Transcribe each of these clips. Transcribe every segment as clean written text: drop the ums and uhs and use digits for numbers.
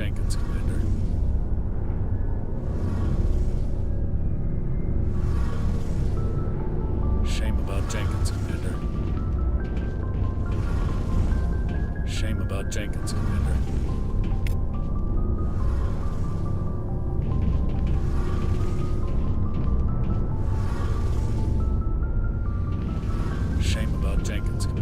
Jenkins, Commander. Shame about Jenkins, Commander. Shame about Jenkins, Commander. Shame about Jenkins, Commander.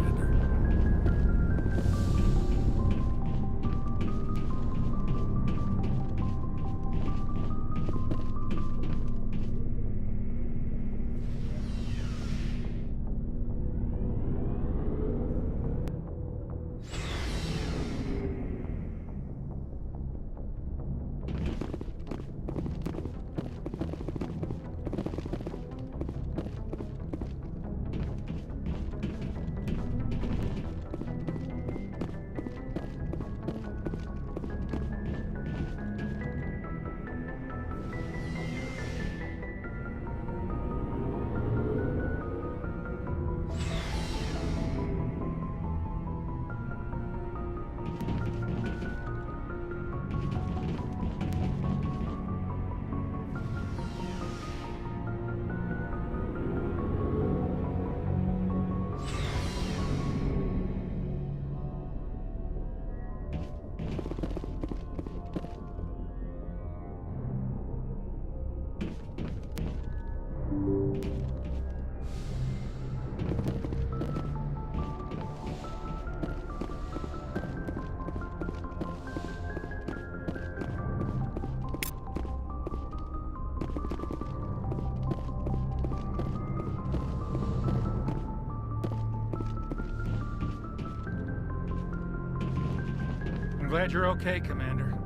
I'm glad you're okay, Commander.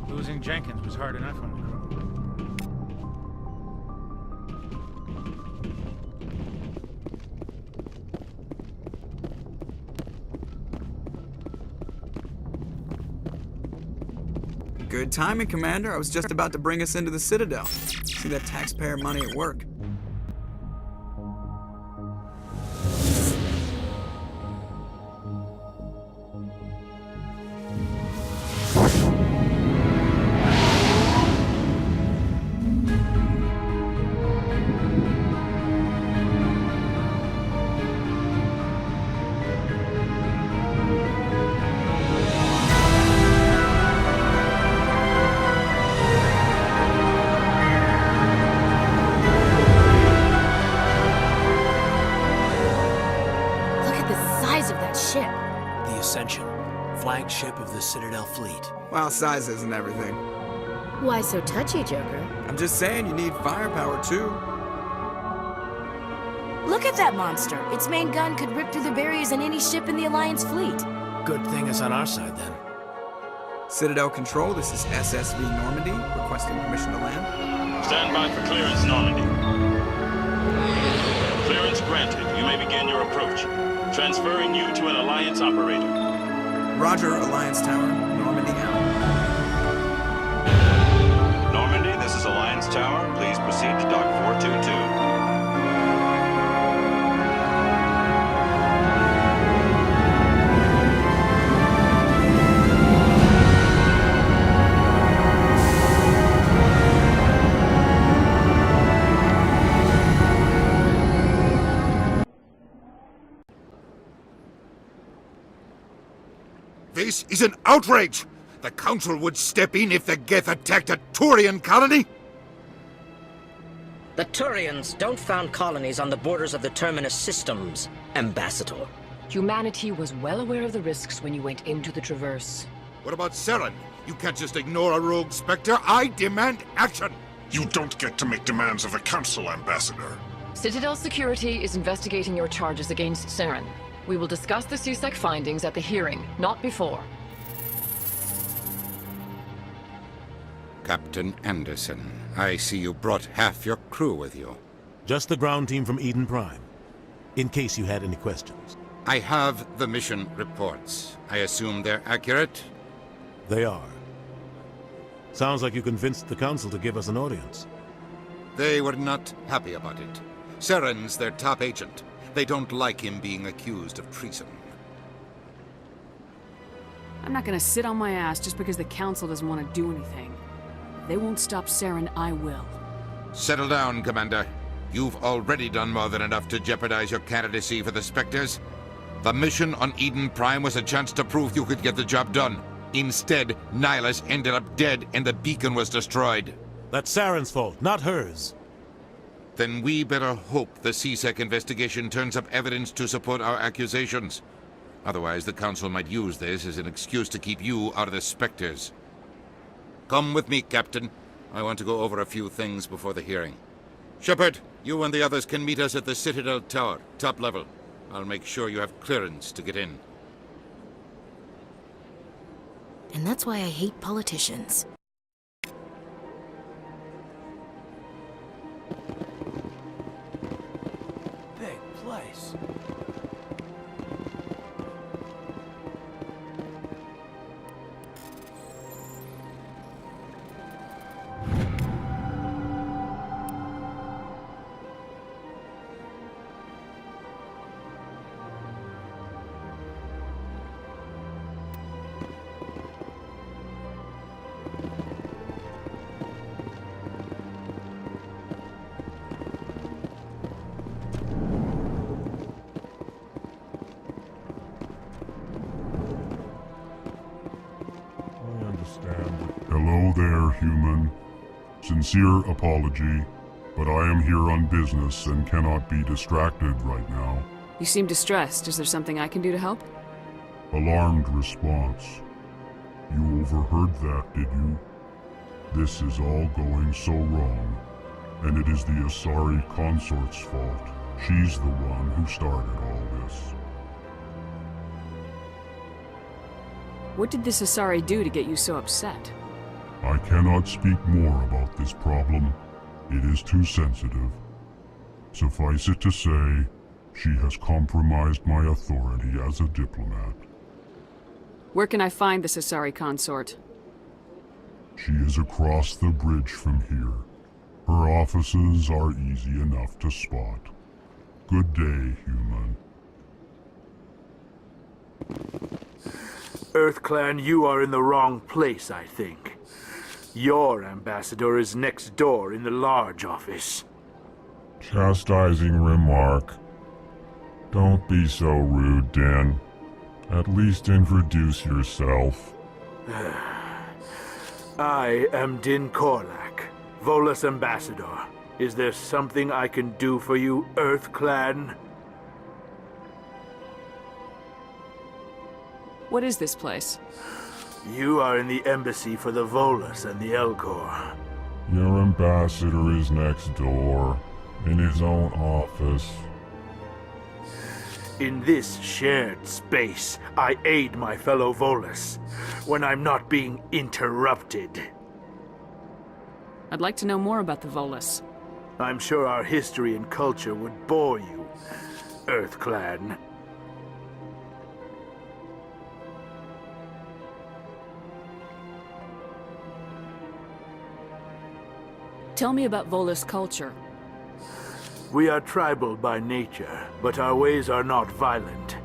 Losing Jenkins was hard enough on the crew. Good timing, Commander. I was just about to bring us into the Citadel. See that taxpayer money at work. Flagship of the Citadel fleet. Well, size isn't everything. Why so touchy, Joker? I'm just saying you need firepower, too. Look at that monster. Its main gun could rip through the barriers in any ship in the Alliance fleet. Good thing it's on our side, then. Citadel Control, this is SSV Normandy, requesting permission to land. Stand by for clearance, Normandy. Clearance granted. You may begin your approach. Transferring you to an Alliance operator. Roger, Alliance Tower. Normandy out. Normandy, this is Alliance Tower. Please proceed to Dock 422. This is an outrage! The Council would step in if the Geth attacked a Turian colony? The Turians don't found colonies on the borders of the Terminus systems, Ambassador. Humanity was well aware of the risks when you went into the Traverse. What about Saren? You can't just ignore a rogue Spectre. I demand action! You don't get to make demands of the Council, Ambassador. Citadel Security is investigating your charges against Saren. We will discuss the CSEC findings at the hearing, not before. Captain Anderson, I see you brought half your crew with you. Just the ground team from Eden Prime, in case you had any questions. I have the mission reports. I assume they're accurate? They are. Sounds like you convinced the Council to give us an audience. They were not happy about it. Saren's their top agent. They don't like him being accused of treason. I'm not gonna sit on my ass just because the Council doesn't want to do anything. If they won't stop Saren, I will. Settle down, Commander. You've already done more than enough to jeopardize your candidacy for the Spectres. The mission on Eden Prime was a chance to prove you could get the job done. Instead, Nihilus ended up dead and the beacon was destroyed. That's Saren's fault, not hers. Then we better hope the CSEC investigation turns up evidence to support our accusations. Otherwise, the Council might use this as an excuse to keep you out of the Spectres. Come with me, Captain. I want to go over a few things before the hearing. Shepard, you and the others can meet us at the Citadel Tower, top level. I'll make sure you have clearance to get in. And that's why I hate politicians. Big place. Hello there, human. Sincere apology, but I am here on business and cannot be distracted right now. You seem distressed. Is there something I can do to help? Alarmed response. You overheard that, did you? This is all going so wrong, and it is the Asari consort's fault. She's the one who started all this. What did this Asari do to get you so upset? I cannot speak more about this problem. It is too sensitive. Suffice it to say, she has compromised my authority as a diplomat. Where can I find this Asari consort? She is across the bridge from here. Her offices are easy enough to spot. Good day, human. EarthClan, you are in the wrong place, I think. Your ambassador is next door in the large office. Chastising remark. Don't be so rude, Din. At least introduce yourself. I am Din Korlak, Volus ambassador. Is there something I can do for you, EarthClan? What is this place? You are in the embassy for the Volus and the Elcor. Your ambassador is next door, in his own office. In this shared space, I aid my fellow Volus when I'm not being interrupted. I'd like to know more about the Volus. I'm sure our history and culture would bore you, EarthClan. Tell me about Volus culture. We are tribal by nature, but our ways are not violent.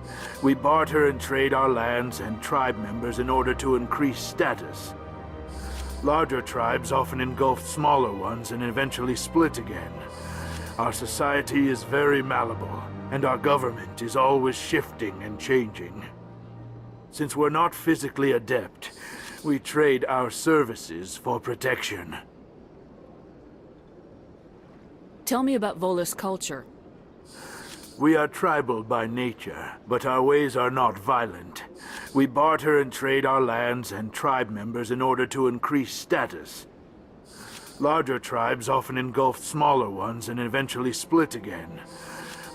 We barter and trade our lands and tribe members in order to increase status. Larger tribes often engulf smaller ones and eventually split again. Our society is very malleable, and our government is always shifting and changing. Since we're not physically adept, we trade our services for protection. Tell me about Volus culture. We are tribal by nature, but our ways are not violent. We barter and trade our lands and tribe members in order to increase status. Larger tribes often engulf smaller ones and eventually split again.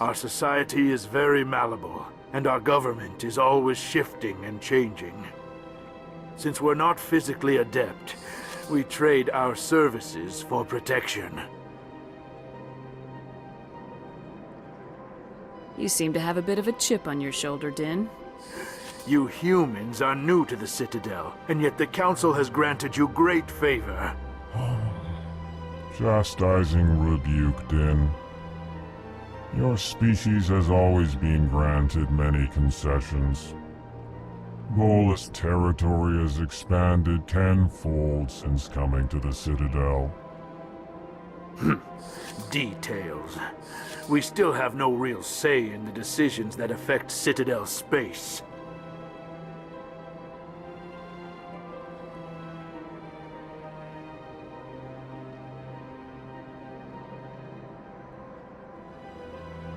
Our society is very malleable, and our government is always shifting and changing. Since we're not physically adept, we trade our services for protection. You seem to have a bit of a chip on your shoulder, Din. You humans are new to the Citadel, and yet the Council has granted you great favor. Chastising rebuke, Din. Your species has always been granted many concessions. Volus territory has expanded tenfold since coming to the Citadel. Details. We still have no real say in the decisions that affect Citadel space.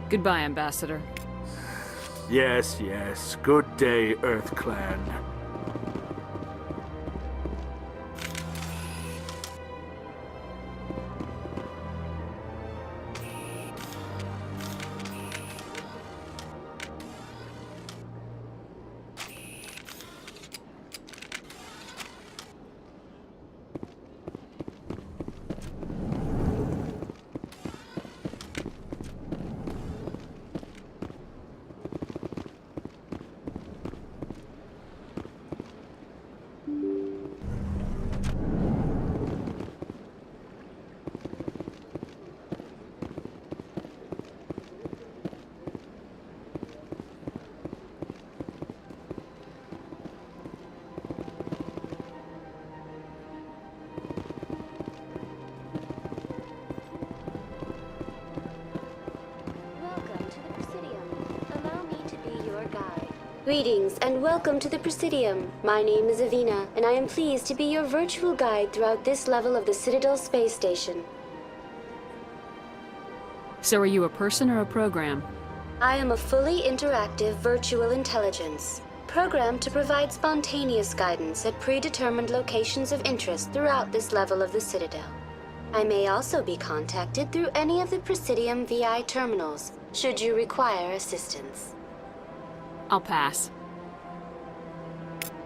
Goodbye, Ambassador. Yes, yes. Good day, Earth Clan. Greetings and welcome to the Presidium. My name is Avina, and I am pleased to be your virtual guide throughout this level of the Citadel space station. So are you a person or a program? I am a fully interactive virtual intelligence, programmed to provide spontaneous guidance at predetermined locations of interest throughout this level of the Citadel. I may also be contacted through any of the Presidium VI terminals, should you require assistance. I'll pass.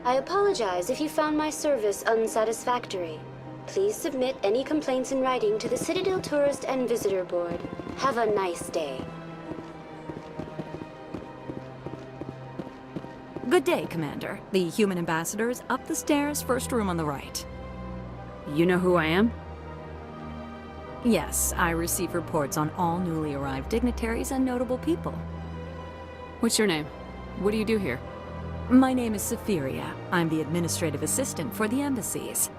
I apologize if you found my service unsatisfactory. Please submit any complaints in writing to the Citadel Tourist and Visitor Board. Have a nice day. Good day, Commander. The human ambassador is up the stairs, first room on the right. You know who I am? Yes, I receive reports on all newly arrived dignitaries and notable people. What's your name? What do you do here? My name is Saphiria. I'm the administrative assistant for the embassies.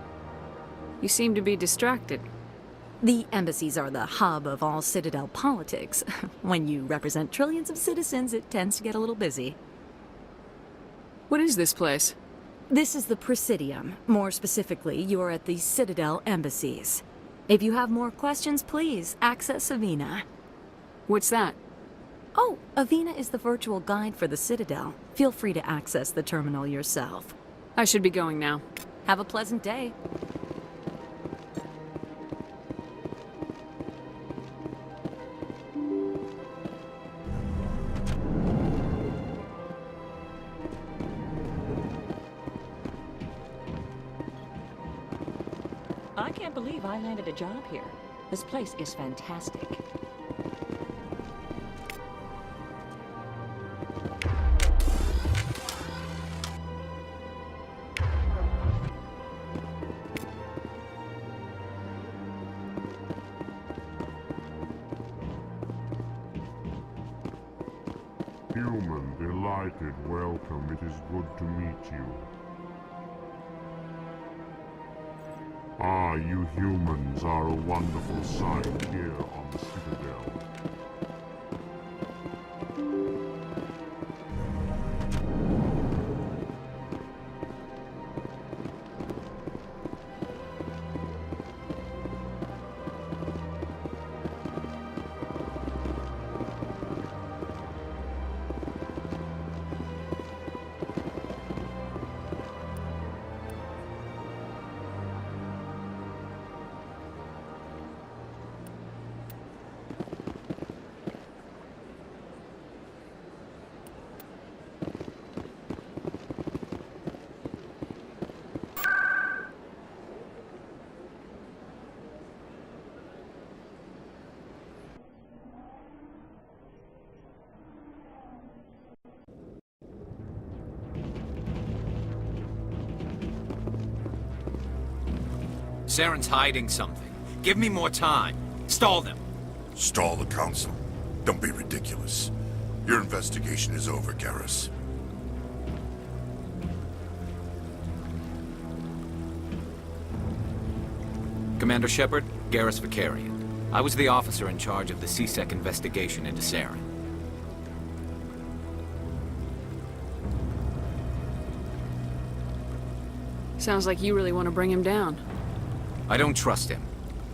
You seem to be distracted. The embassies are the hub of all Citadel politics. When you represent trillions of citizens, it tends to get a little busy. What is this place? This is the Presidium. More specifically, you are at the Citadel embassies. If you have more questions, please access Avina. What's that? Oh, Avina is the virtual guide for the Citadel. Feel free to access the terminal yourself. I should be going now. Have a pleasant day. I can't believe I landed a job here. This place is fantastic. Human, delighted welcome. It is good to meet you. Ah, you humans are a wonderful sight here on the Citadel. Saren's hiding something. Give me more time. Stall them. Stall the Council? Don't be ridiculous. Your investigation is over, Garrus. Commander Shepard, Garrus Vicarian. I was the officer in charge of the CSEC investigation into Saren. Sounds like you really want to bring him down. I don't trust him.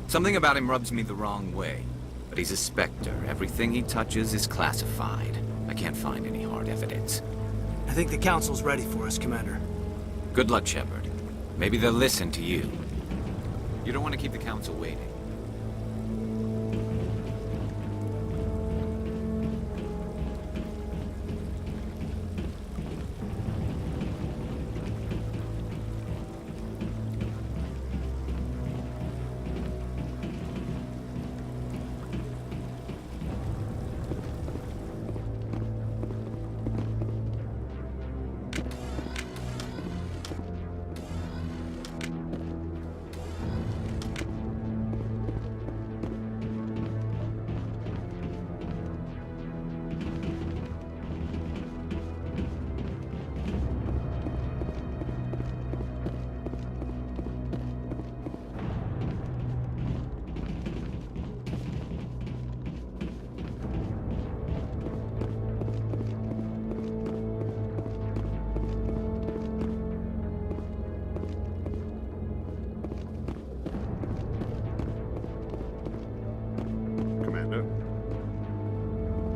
Something about him rubs me the wrong way. But he's a Spectre. Everything he touches is classified. I can't find any hard evidence. I think the Council's ready for us, Commander. Good luck, Shepard. Maybe they'll listen to you. You don't want to keep the Council waiting.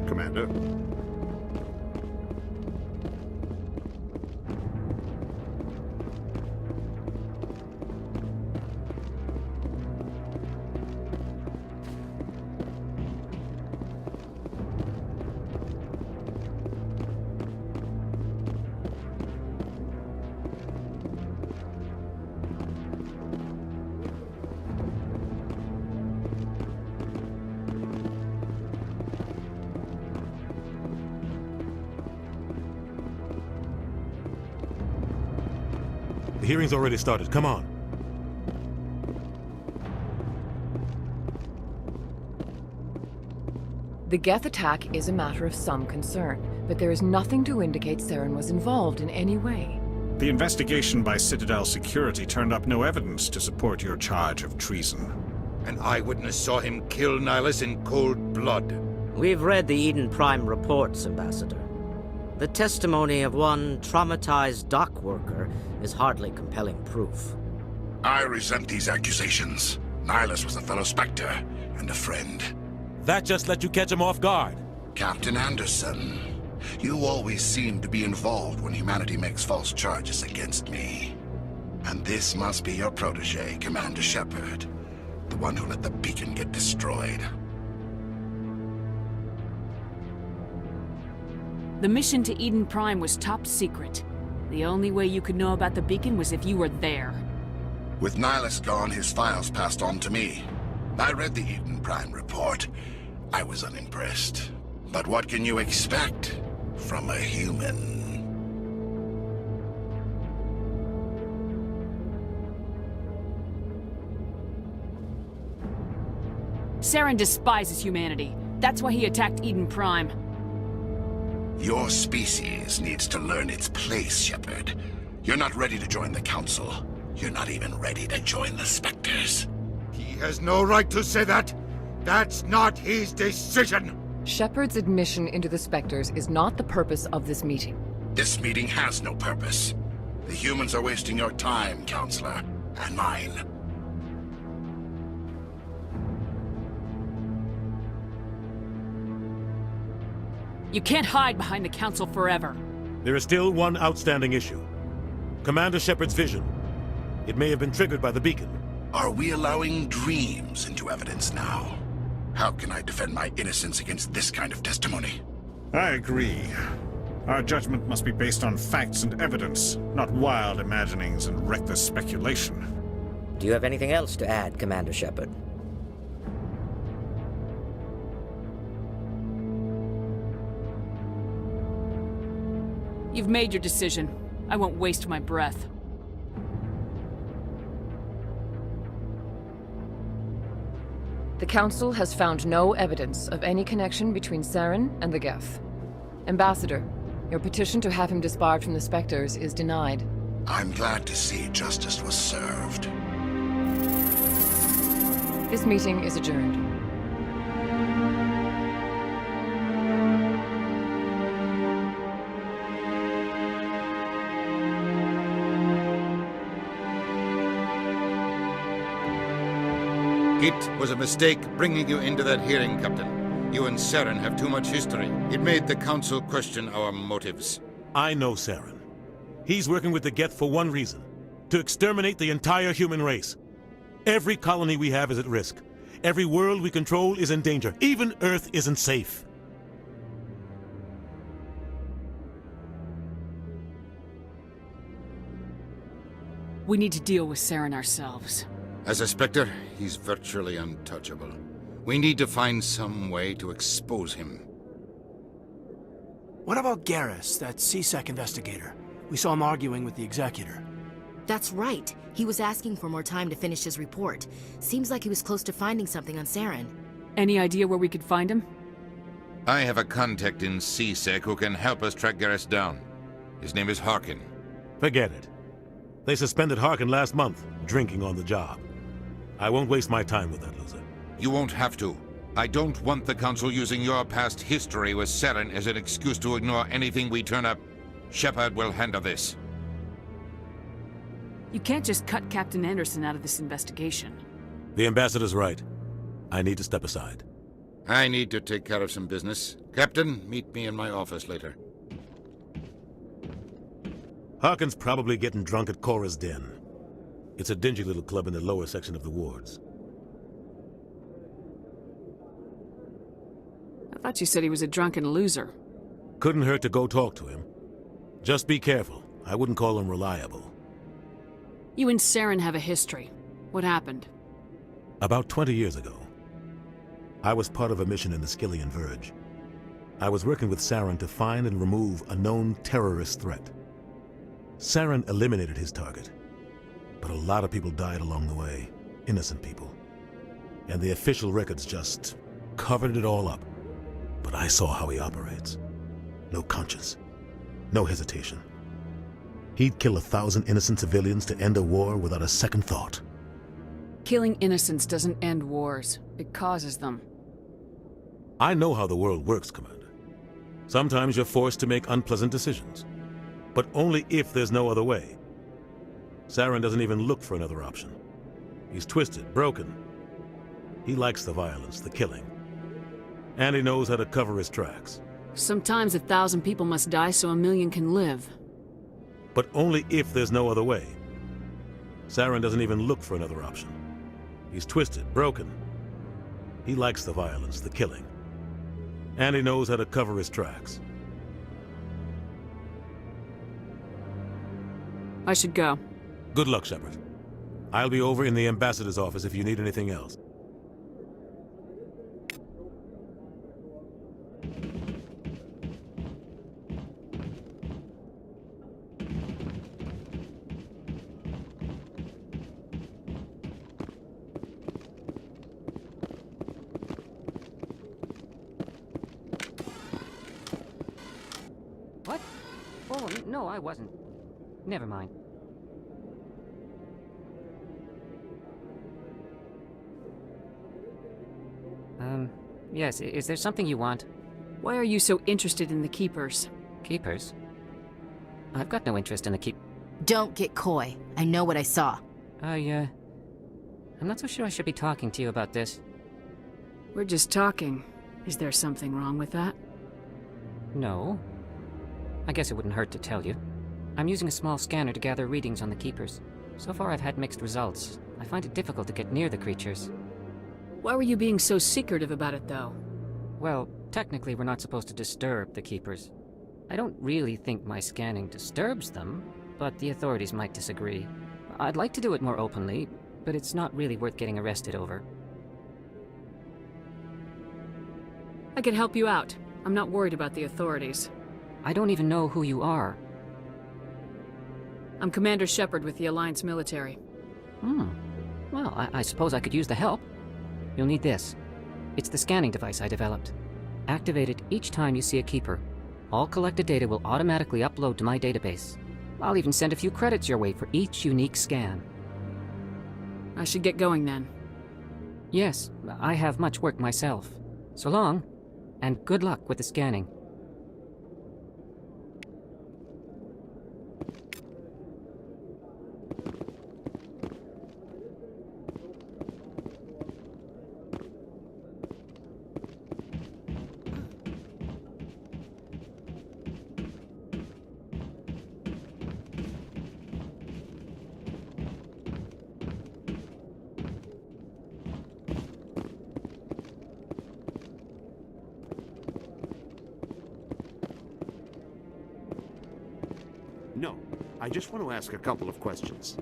Commander. The hearing's already started. Come on. The Geth attack is a matter of some concern, but there is nothing to indicate Saren was involved in any way. The investigation by Citadel Security turned up no evidence to support your charge of treason. An eyewitness saw him kill Nihilus in cold blood. We've read the Eden Prime reports, Ambassador. The testimony of one traumatized dock worker is hardly compelling proof. I resent these accusations. Nihilus was a fellow Spectre and a friend. That just let you catch him off guard. Captain Anderson, you always seem to be involved when humanity makes false charges against me. And this must be your protege, Commander Shepard, the one who let the beacon get destroyed. The mission to Eden Prime was top secret. The only way you could know about the beacon was if you were there. With Nihilus gone, his files passed on to me. I read the Eden Prime report. I was unimpressed. But what can you expect from a human? Saren despises humanity. That's why he attacked Eden Prime. Your species needs to learn its place, Shepard. You're not ready to join the Council. You're not even ready to join the Spectres. He has no right to say that. That's not his decision. Shepard's admission into the Spectres is not the purpose of this meeting. This meeting has no purpose. The humans are wasting your time, Counselor, and mine. You can't hide behind the Council forever. There is still one outstanding issue. Commander Shepard's vision. It may have been triggered by the beacon. Are we allowing dreams into evidence now? How can I defend my innocence against this kind of testimony? I agree. Our judgment must be based on facts and evidence, not wild imaginings and reckless speculation. Do you have anything else to add, Commander Shepard? You've made your decision. I won't waste my breath. The Council has found no evidence of any connection between Saren and the Geth. Ambassador, your petition to have him disbarred from the Spectres is denied. I'm glad to see justice was served. This meeting is adjourned. It was a mistake bringing you into that hearing, Captain. You and Saren have too much history. It made the Council question our motives. I know Saren. He's working with the Geth for one reason: to exterminate the entire human race. Every colony we have is at risk. Every world we control is in danger. Even Earth isn't safe. We need to deal with Saren ourselves. As a Spectre, he's virtually untouchable. We need to find some way to expose him. What about Garrus, that CSEC investigator? We saw him arguing with the Executor. That's right. He was asking for more time to finish his report. Seems like he was close to finding something on Saren. Any idea where we could find him? I have a contact in CSEC who can help us track Garrus down. His name is Harkin. Forget it. They suspended Harkin last month, drinking on the job. I won't waste my time with that loser. You won't have to. I don't want the Council using your past history with Saren as an excuse to ignore anything we turn up. Shepard will handle this. You can't just cut Captain Anderson out of this investigation. The Ambassador's right. I need to step aside. I need to take care of some business. Captain, meet me in my office later. Harkin's probably getting drunk at Cora's Den. It's a dingy little club in the lower section of the wards. I thought you said he was a drunken loser. Couldn't hurt to go talk to him. Just be careful. I wouldn't call him reliable. You and Saren have a history. What happened? About 20 years ago, I was part of a mission in the Skillian Verge. I was working with Saren to find and remove a known terrorist threat. Saren eliminated his target, but a lot of people died along the way, innocent people. And the official records just covered it all up. But I saw how he operates. No conscience, no hesitation. He'd kill 1,000 innocent civilians to end a war without a second thought. Killing innocents doesn't end wars. It causes them. I know how the world works, Commander. Sometimes you're forced to make unpleasant decisions, but only if there's no other way. Saren doesn't even look for another option. He's twisted, broken. He likes the violence, the killing. And he knows how to cover his tracks. Sometimes 1,000 people must die so 1,000,000 can live. But only if there's no other way. Saren doesn't even look for another option. He's twisted, broken. He likes the violence, the killing. And he knows how to cover his tracks. I should go. Good luck, Shepard. I'll be over in the Ambassador's office if you need anything else. What? Oh, no, I wasn't. Never mind. Yes, is there something you want? Why are you so interested in the Keepers? Keepers? I've got no interest in the Don't get coy. I know what I saw. I'm not so sure I should be talking to you about this. We're just talking. Is there something wrong with that? No. I guess it wouldn't hurt to tell you. I'm using a small scanner to gather readings on the Keepers. So far I've had mixed results. I find it difficult to get near the creatures. Why were you being so secretive about it, though? Well, technically we're not supposed to disturb the Keepers. I don't really think my scanning disturbs them, but the authorities might disagree. I'd like to do it more openly, but it's not really worth getting arrested over. I can help you out. I'm not worried about the authorities. I don't even know who you are. I'm Commander Shepard with the Alliance military. Well, I suppose I could use the help. You'll need this. It's the scanning device I developed. Activate it each time you see a Keeper. All collected data will automatically upload to my database. I'll even send a few credits your way for each unique scan. I should get going then. Yes, I have much work myself. So long, and good luck with the scanning. No, I just want to ask a couple of questions.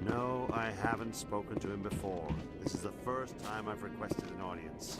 No, I haven't spoken to him before. This is the first time I've requested an audience.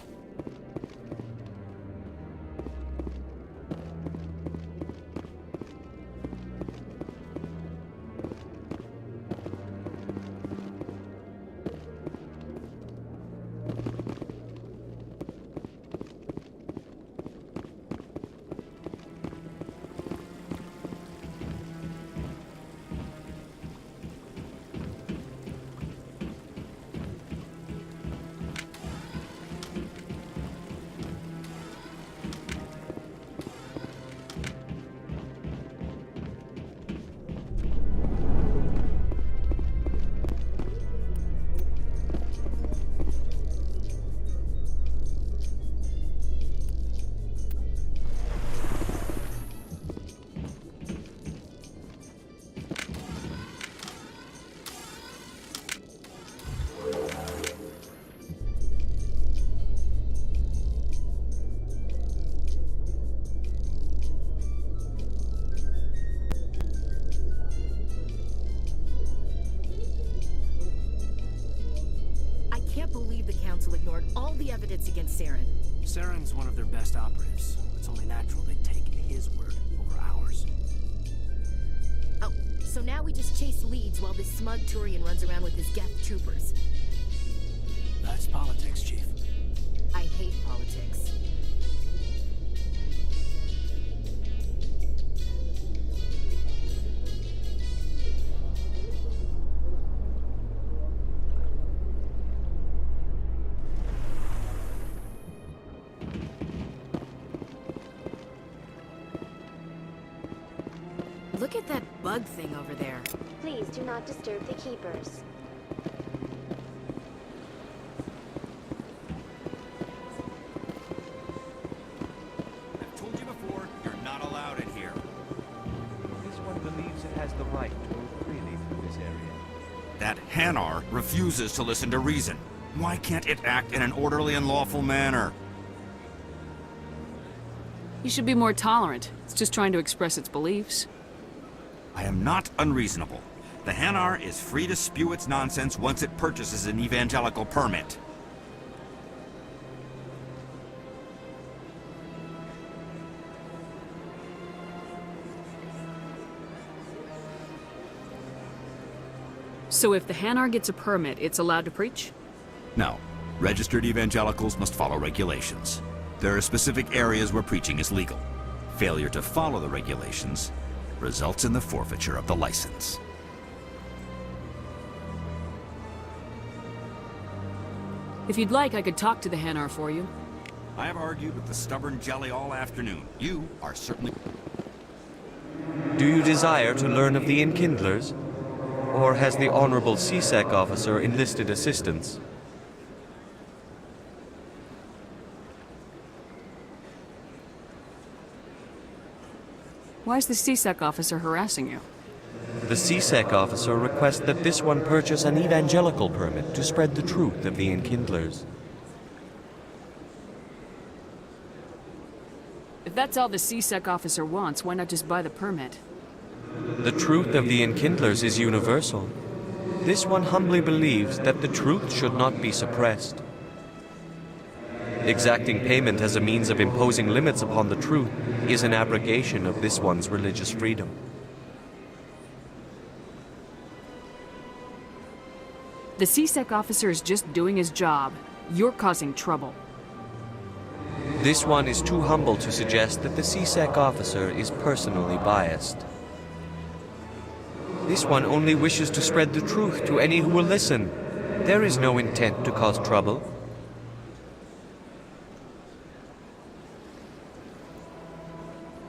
Ignored all the evidence against Saren. Saren's one of their best operatives. It's only natural they take his word over ours. Oh, so now we just chase leads while this smug Turian runs around with his Geth troopers. That's politics, Chief. I hate politics. Look at that bug thing over there. Please do not disturb the keepers. I've told you before, you're not allowed in here. This one believes it has the right to move freely through this area. That Hanar refuses to listen to reason. Why can't it act in an orderly and lawful manner? You should be more tolerant. It's just trying to express its beliefs. I am not unreasonable. The Hanar is free to spew its nonsense once it purchases an evangelical permit. So if the Hanar gets a permit, it's allowed to preach? No. Registered evangelicals must follow regulations. There are specific areas where preaching is legal. Failure to follow the regulations results in the forfeiture of the license. If you'd like, I could talk to the Hanar for you. I have argued with the stubborn jelly all afternoon. You are certainly... Do you desire to learn of the Enkindlers? Or has the Honorable CSEC officer enlisted assistance? Why is the CSEC officer harassing you? The CSEC officer requests that this one purchase an evangelical permit to spread the truth of the Enkindlers. If that's all the CSEC officer wants, why not just buy the permit? The truth of the Enkindlers is universal. This one humbly believes that the truth should not be suppressed. Exacting payment as a means of imposing limits upon the truth is an abrogation of this one's religious freedom. The CSEC officer is just doing his job. You're causing trouble. This one is too humble to suggest that the CSEC officer is personally biased. This one only wishes to spread the truth to any who will listen. There is no intent to cause trouble.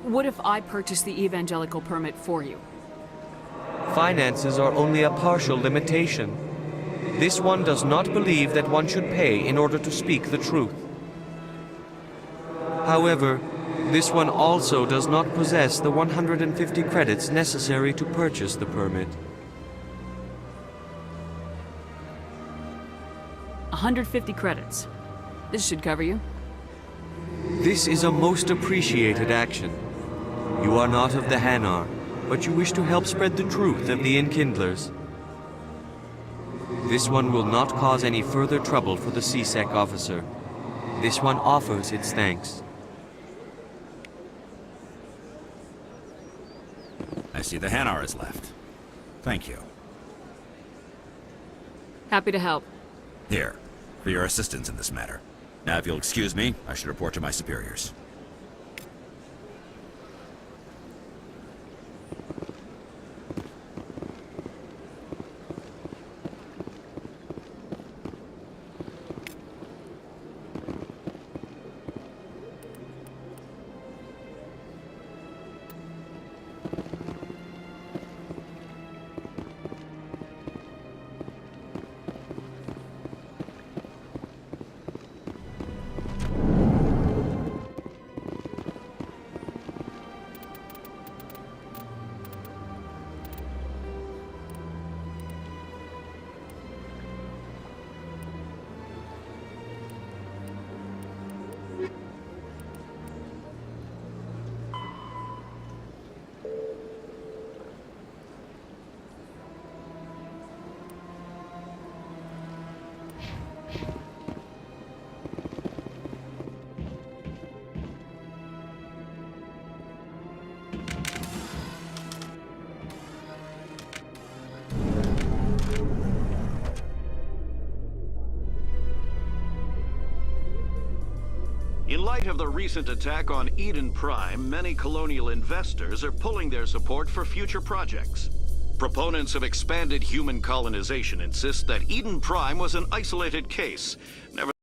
What if I purchase the evangelical permit for you? Finances are only a partial limitation. This one does not believe that one should pay in order to speak the truth. However, this one also does not possess the 150 credits necessary to purchase the permit. 150 credits. This should cover you. This is a most appreciated action. You are not of the Hanar, but you wish to help spread the truth of the Enkindlers. This one will not cause any further trouble for the CSEC officer. This one offers its thanks. I see the Hanar is left. Thank you. Happy to help. Here, for your assistance in this matter. Now, if you'll excuse me, I should report to my superiors. In light of the recent attack on Eden Prime, many colonial investors are pulling their support for future projects. Proponents of expanded human colonization insist that Eden Prime was an isolated case.